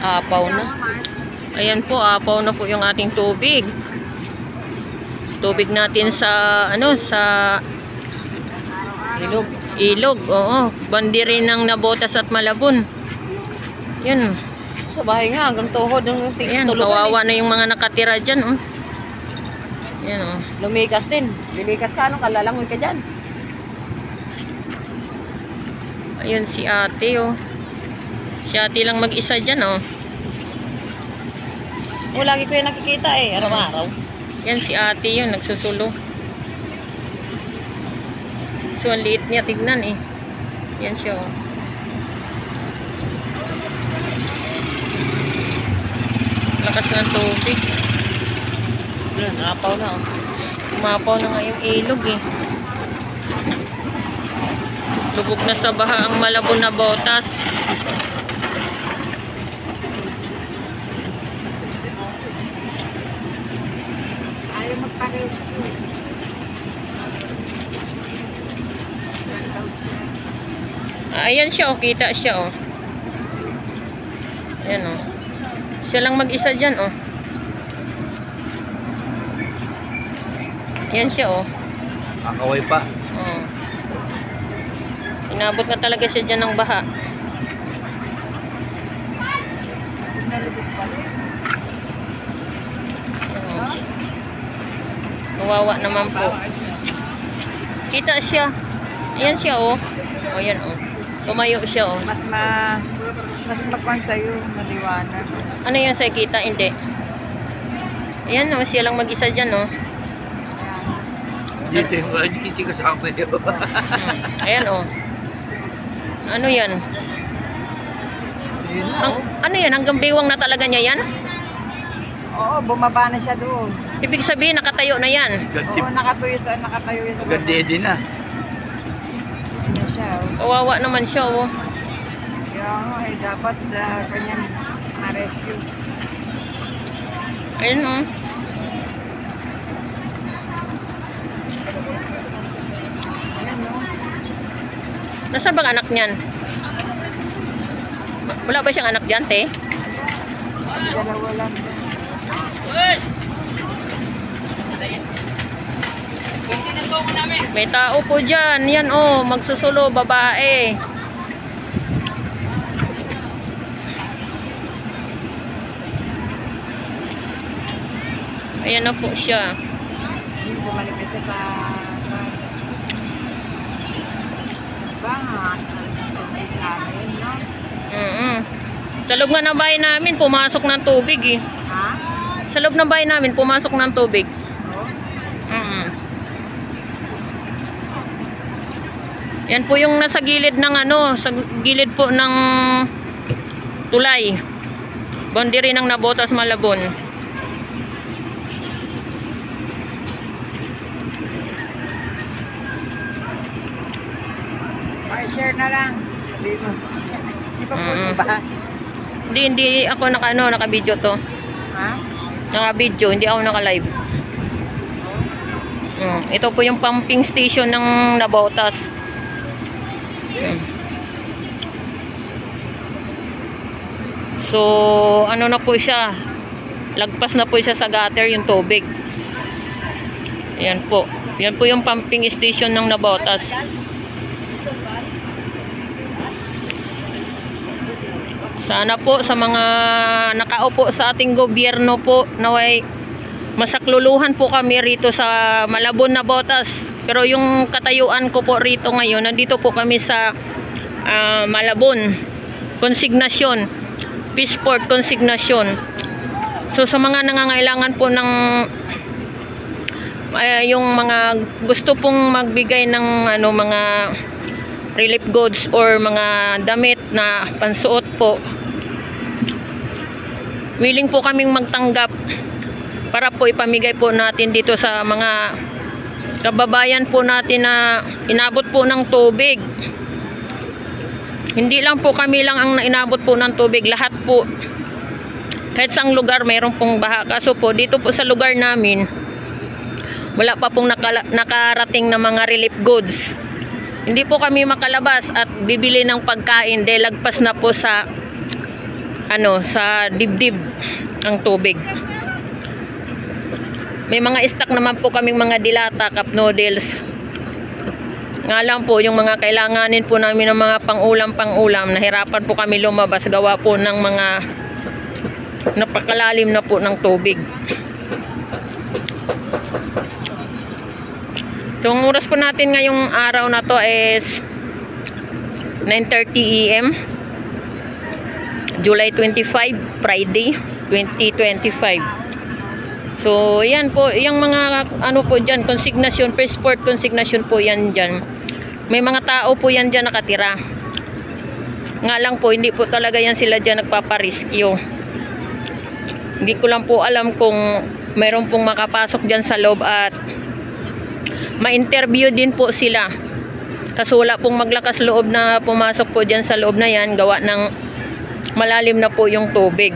Apaw na. Ayan po, apaw na po yung ating tubig. Tubig natin sa sa ilog, oo. Bandi rin ng Nabotas at Malabon. Yan. Sa bahay nga, hanggang tuhod. Yan, kawawa na yung mga nakatira dyan, oh. Yan, oh. Lumikas din. Lilikas ka, kalalangoy ka dyan. Ayun si ate, oh. Si ate lang mag-isa dyan, oh. Lagi ko yung nakikita araw-araw. Yan si ate yun, nagsusulo. So, ang liit niya, tignan, eh. Yan siya, oh. Lakas ng tubig. Apaw na, oh. Umapaw na nga yung ilog, eh. Lubog na sa baha ang Malabon na Nabotas. Ayaw magpareho. Ayan siya, oh. Kita siya, oh. Ayan, oh. Siya lang mag-isa dyan, oh. Ayan siya, oh. Kakaway pa. Oh. Inabot na talaga siya dyan ng baha. Oh. Kawawa naman po. Kita siya. Ayan siya, oh. O, yan, oh. Tumayo siya, oh. Mas makwan sa'yo, maliwanag. Ano yan sa kita? Hindi. Ayan, oh. Siya lang mag-isa dyan, oh. Dito kasama yun. Ayan, oh. Ano yan? Ano yan? Hanggang biwang na talaga niya yan? Oo, bumaba na siya doon. Ibig sabihin, nakatayo na yan. Oo, nakatayo sa Ganda din na. Ano siya, oh. Kawawa naman siya, oh. Kaya nga, dapat kanyang ma-rescue. Ayun, oh. Ayan, no? Nasa bang anak niyan? Wala ba siyang anak dyan, te? Dalawa lang. May tao po dyan. Yan, oh. Magsusulo, babae. Ayan na po siya. Bumalik siya sa bahan. Sa amin, no? Sa loob nga ng bahay namin, pumasok ng tubig, eh. Ha? Sa loob ng bahay namin, pumasok ng tubig. Oo. Yan po yung nasa gilid ng sa gilid po ng tulay. Boundary ng Nabotas, Malabon. Pa-share na lang. Sabi mo. Hindi pa po ba? Hindi ako naka-video to. Ha? Naka-video, hindi ako naka-live. Ito po yung pumping station ng Nabotas. So, ano na po siya? Lagpas na po siya sa gutter yung tubig. Ayan po. Yan po yung pumping station ng Nabotas. Sana po sa mga nakaupo sa ating gobyerno po, naway masakluluhan po kami rito sa Malabon, Nabotas. Pero yung katayuan ko po rito ngayon, nandito po kami sa Malabon. Konsignasyon. Peaceport Konsignasyon. So sa mga nangangailangan po ng yung mga gusto pong magbigay ng mga relief goods or mga damit na pansuot po, willing po kaming magtanggap para po ipamigay po natin dito sa mga kababayan po natin na inabot po ng tubig. Hindi lang po kami lang ang inabot po ng tubig, lahat po. Kahit saang lugar mayroon pong baha. Kaso po dito po sa lugar namin, wala pa pong nakarating na mga relief goods. Hindi po kami makalabas at bibili ng pagkain dahil lagpas na po sa sa dibdib ang tubig. May mga stock naman po kaming mga dilata, cup noodles. Nga lang po, yung mga kailanganin po namin ng mga pang-ulam, nahirapan po kami lumabas gawa po ng mga napakalalim na po ng tubig. So, ang oras po natin ngayong araw na to is 9:30 AM, July 25, Friday, 2025. So, yan po, yung mga ano po dyan, consignation, passport consignation po yan dyan. May mga tao po yan dyan nakatira. Nga lang po, hindi po talaga yan sila dyan nagpapariskyo. Hindi ko lang po alam kung mayroon pong makapasok dyan sa loob at ma-interview din po sila. Kasi wala pong maglakas loob na pumasok po dyan sa loob na yan, gawa ng malalim na po yung tubig.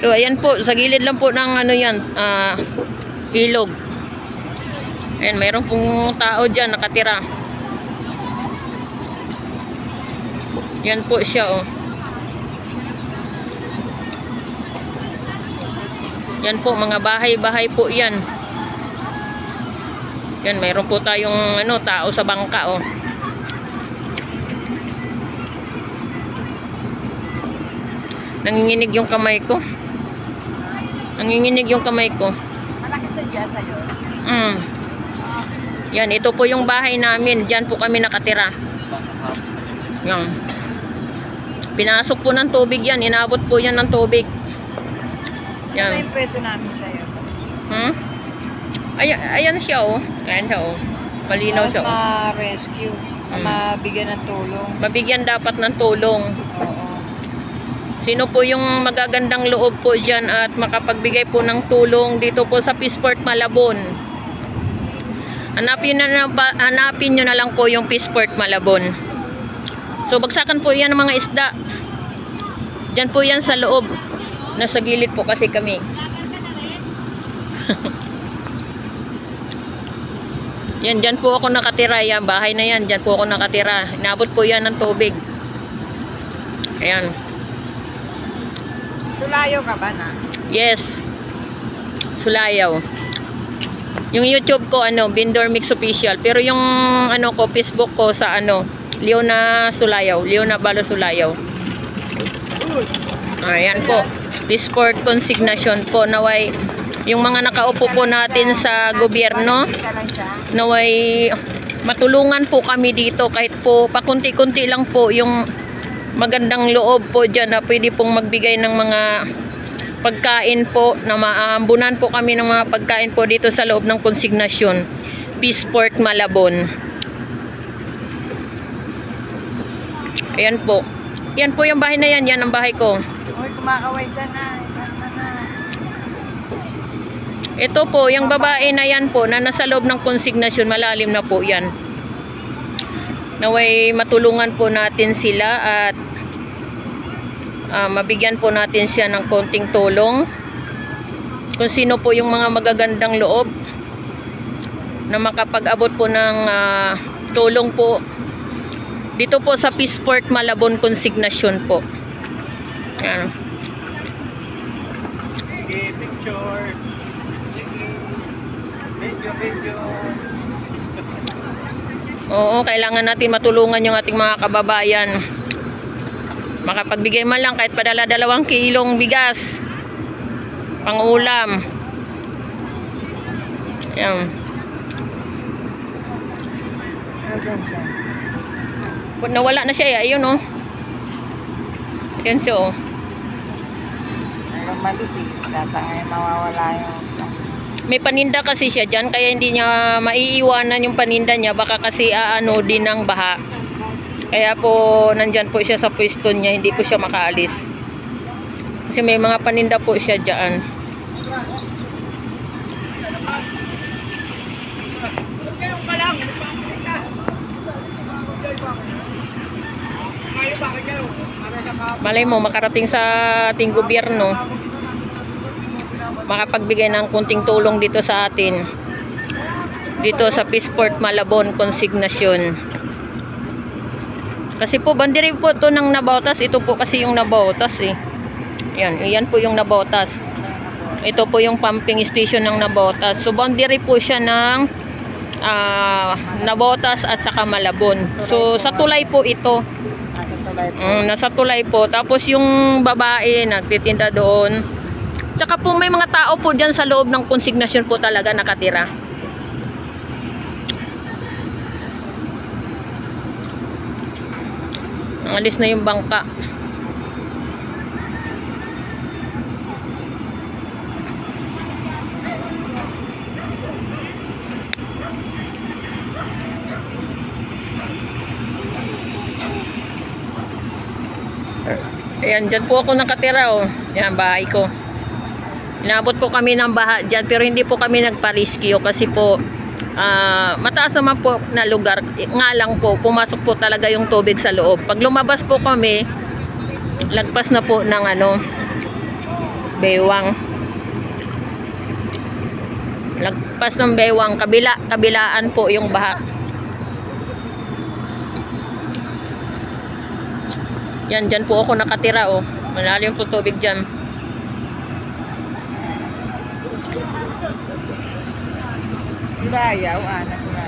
So, ayan po, sa gilid lang po ng ano yan, ilog. Ayan, mayroon pong tao dyan nakatira. Yan po siya, oh. Yan po, mga bahay-bahay po yan. Yan, mayroon po tayong tao sa bangka, oh. Nanginginig yung kamay ko. Nanginginig yung kamay ko. Malaki sa dyan sa'yo. Yan, ito po yung bahay namin. Diyan po kami nakatira. Yan. Pinasok po ng tubig yan. Inabot po yan ng tubig. Yan. Ano yung pwesto namin sa'yo? Ayan siya, oh. Ayan siya, oh. Malinaw siya, oh. Ma-rescue. Mabigyan ng tulong. Mabigyan dapat ng tulong. Oo. Sino po yung magagandang loob po dyan at makapagbigay po ng tulong dito po sa Peaceport Malabon? Hanapin nyo na lang po yung Peaceport Malabon. So, bagsakan po yan ng mga isda. Dyan po yan sa loob. Nasa gilid po kasi kami. Yan, dyan po ako nakatira. Yan, bahay na yan. Dyan po ako nakatira. Inabot po yan ng tubig. Ayan. Sulayo ka ba na? Yes. Sulayaw. Yung YouTube ko, Bindor Mix Official. Pero yung, ko, Facebook ko sa, Leona Sulayaw. Leona Balo Sulayaw. Ayan po. Peaceport consignation po. Naway, yung mga nakaupo po natin sa gobyerno, Isa lang siya. naway matulungan po kami dito kahit po pakunti-kunti lang po yung magandang loob po dyan na pwede pong magbigay ng mga pagkain po na maambunan po kami ng mga pagkain po dito sa loob ng konsignasyon Peaceport Malabon. Ayan po. Yan po yung bahay na yan. Yan ang bahay ko. Uy, kumakaway siya na. Ito po, yung babae na yan po na nasa loob ng konsignasyon, malalim na po yan. Naway matulungan po natin sila at mabigyan po natin siya ng konting tulong. Kung sino po yung mga magagandang loob na makapag-abot po ng tulong po dito po sa Peaceport Malabon consignation po. Yan. Sige, picture. Sige. Video. Oo, kailangan natin matulungan yung ating mga kababayan. Makapagbigay man lang kahit padala 2 kilong bigas. Pang-ulam. Yan. Nasaan siya? Nawala na siya, ayun oh. Ayun siya oh. Ang malis eh. Data ay mawawala yung... May paninda kasi siya dyan, kaya hindi niya maiiwanan yung paninda niya. Baka kasi din ng baha. Kaya po, nandyan po siya sa pwesto niya. Hindi po siya makaalis. Kasi may mga paninda po siya dyan. Malay mo, makarating sa ating gobyerno. Makapagbigay ng kunting tulong dito sa atin. Dito sa Peaceport Malabon consignation. Kasi po, bandiri po to ng Navotas. Ito po kasi yung Navotas eh. Yan po yung Navotas. Ito po yung pumping station ng Navotas. So, boundary po siya ng Navotas at saka Malabon. So, sa tulay po ito. Nasa tulay po. Nasa tulay po. Tapos yung babae nagtitinda doon. Tsaka po may mga tao po dyan sa loob ng konsignasyon po talaga nakatira. Alis na yung bangka. Ayan, dyan po ako nakatira oh. Yan, bahay ko. Inabot po kami ng baha dyan, pero hindi po kami nagpa-rescue kasi po mataas naman po na lugar. Nga lang po, pumasok po talaga yung tubig sa loob. Pag lumabas po kami, lagpas na po ng Baywang. Lagpas ng Baywang, kabilaan po yung baha. Yan, dyan po ako nakatira oh. Malalim po tubig dyan. Surayaw, Ana, Surayaw.